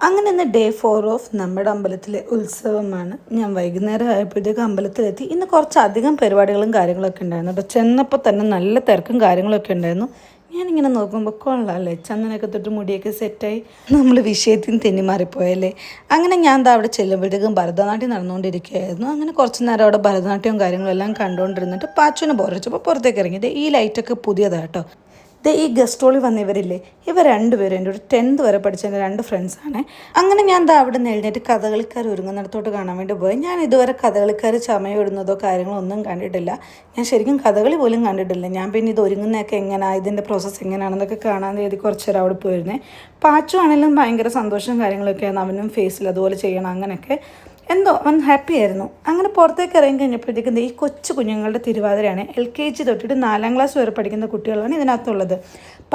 അങ്ങനെ ഇന്ന് day 4 of നമ്മുടെ അമ്പലത്തിലെ ഉത്സവമാണ്. ഞാൻ വൈകുന്നേരം ആയപ്പോഴത്തേക്ക് അമ്പലത്തിലെത്തി. ഇന്ന് കുറച്ചധികം പരിപാടികളും കാര്യങ്ങളൊക്കെ ഉണ്ടായിരുന്നു കേട്ടോ. ചെന്നപ്പോൾ തന്നെ നല്ല തിരക്കും കാര്യങ്ങളൊക്കെ ഉണ്ടായിരുന്നു. ഞാനിങ്ങനെ നോക്കുമ്പോൾ കൊള്ളാമല്ലേ, ചന്ദനൊക്കെ തൊട്ട് മുടിയൊക്കെ സെറ്റായി. നമ്മൾ വിഷയത്തിൽ നിന്ന് തെന്നിമാറിപ്പോയല്ലേ. അങ്ങനെ ഞാൻ ദാ അവിടെ ചെല്ലുമ്പോഴത്തേക്കും ഭരതനാട്യം നടന്നുകൊണ്ടിരിക്കുകയായിരുന്നു. അങ്ങനെ കുറച്ച് നേരം അവിടെ ഭരതനാട്യവും കാര്യങ്ങളും എല്ലാം കണ്ടുകൊണ്ടിരുന്നിട്ട് പാച്ചുവിന് ബോറടിച്ചപ്പോൾ പുറത്തേക്ക് ഇറങ്ങി. ഈ ലൈറ്റൊക്കെ പുതിയതാണ് കേട്ടോ. ഈ ഗസ്റ്റ് റോളിൽ വന്നവരില്ലേ, ഇവർ രണ്ടുപേരും എൻ്റെ ഒരു 10th വരെ പഠിച്ച എൻ്റെ 2 ഫ്രണ്ട്സാണ്. അങ്ങനെ ഞാൻ അവിടെ നിന്ന് എഴുന്നേറ്റ് കഥകളിക്കാർ ഒരുങ്ങുന്നിടത്തോട്ട് കാണാൻ വേണ്ടി പോയി. ഞാൻ ഇതുവരെ കഥകളിക്കാർ ചമയിടുന്നതോ കാര്യങ്ങളോ ഒന്നും കണ്ടിട്ടില്ല. ഞാൻ ശരിക്കും കഥകളി പോലും കണ്ടിട്ടില്ല. ഞാൻ പിന്നെ ഇത് ഒരുങ്ങുന്നതൊക്കെ എങ്ങനെയാണ്, ഇതിൻ്റെ പ്രോസസ്സ് എങ്ങനെയാണെന്നൊക്കെ കാണാൻ വേണ്ടി കുറച്ച് നേരം അവിടെ പോയിരുന്നേ. പാച്ചു ആണെങ്കിലും ഭയങ്കര സന്തോഷവും കാര്യങ്ങളൊക്കെയാണ്. അവനും ഫേസിൽ അതുപോലെ ചെയ്യണം, അങ്ങനെയൊക്കെ എന്തോ അവൻ ഹാപ്പി ആയിരുന്നു. അങ്ങനെ പുറത്തേക്ക് ഇറങ്ങി കഴിഞ്ഞപ്പോഴത്തേക്കും ഈ കൊച്ചു കുഞ്ഞുങ്ങളുടെ തിരുവാതിരയാണ്. LKG തൊട്ടിട്ട് 4ാം ക്ലാസ് വരെ പഠിക്കുന്ന കുട്ടികളാണ് ഇതിനകത്തുള്ളത്.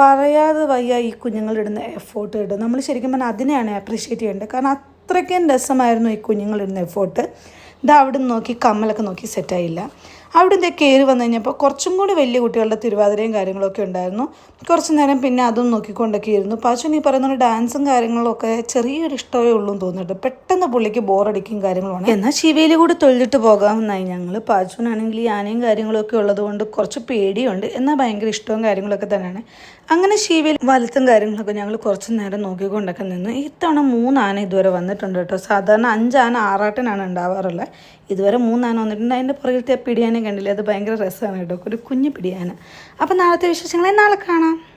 പറയാതെ വയ്യ ഈ കുഞ്ഞുങ്ങളിടുന്ന എഫേർട്ട് കേട്ടോ. നമ്മൾ ശരിക്കും പറഞ്ഞാൽ അതിനെയാണ് അപ്രീഷിയേറ്റ് ചെയ്യേണ്ടത്. കാരണം അത്രയ്ക്കും രസമായിരുന്നു ഈ കുഞ്ഞുങ്ങളിടുന്ന എഫേർട്ട്. അവിടെ നിന്ന് നോക്കി കമ്മലൊക്കെ നോക്കി സെറ്റായില്ല. അവിടെ നിന്ന് കയറി വന്നു കഴിഞ്ഞപ്പോൾ കുറച്ചും കൂടി വലിയ കുട്ടികളുടെ തിരുവാതിരയും കാര്യങ്ങളൊക്കെ ഉണ്ടായിരുന്നു. കുറച്ച് നേരം പിന്നെ അതും നോക്കിക്കൊണ്ടൊക്കെ ഇരുന്നു. പാച്ചുവിന് ഈ പറയുന്ന ഡാൻസും കാര്യങ്ങളൊക്കെ ചെറിയൊരു ഇഷ്ടമേ ഉള്ളൂ എന്ന് തോന്നിയിട്ട് പെട്ടെന്ന് പുള്ളിക്ക് ബോറടിക്കും കാര്യങ്ങളുമാണ്. എന്നാൽ ശിവയിൽ കൂടി തൊഴിലിട്ട് പോകാമെന്നായി ഞങ്ങൾ. പാച്ചുവിനാണെങ്കിൽ ഈ ആനയും കാര്യങ്ങളൊക്കെ ഉള്ളതുകൊണ്ട് കുറച്ച് പേടിയുണ്ട്, എന്നാൽ ഭയങ്കര ഇഷ്ടവും കാര്യങ്ങളൊക്കെ തന്നെയാണ്. അങ്ങനെ ശിവയിൽ വലത്തും കാര്യങ്ങളൊക്കെ ഞങ്ങൾ കുറച്ച് നേരം നോക്കിക്കൊണ്ടൊക്കെ നിന്നു. ഇത്തവണ 3 ആന ഇതുവരെ വന്നിട്ടുണ്ട് കേട്ടോ. സാധാരണ 5 ആന ആറാട്ടിനാണ് ഉണ്ടാവാറുള്ളത്. ഇതുവരെ 3 ആന വന്നിട്ടുണ്ട്. അതിൻ്റെ പുറകിലത്തെ പിടിയാനെ കണ്ടില്ലേ, അത് ഭയങ്കര രസമാണ് കേട്ടോ. ഒരു കുഞ്ഞു പിടിയാന. അപ്പോൾ നാളത്തെ വിശേഷങ്ങളെ നാളെ കാണാം.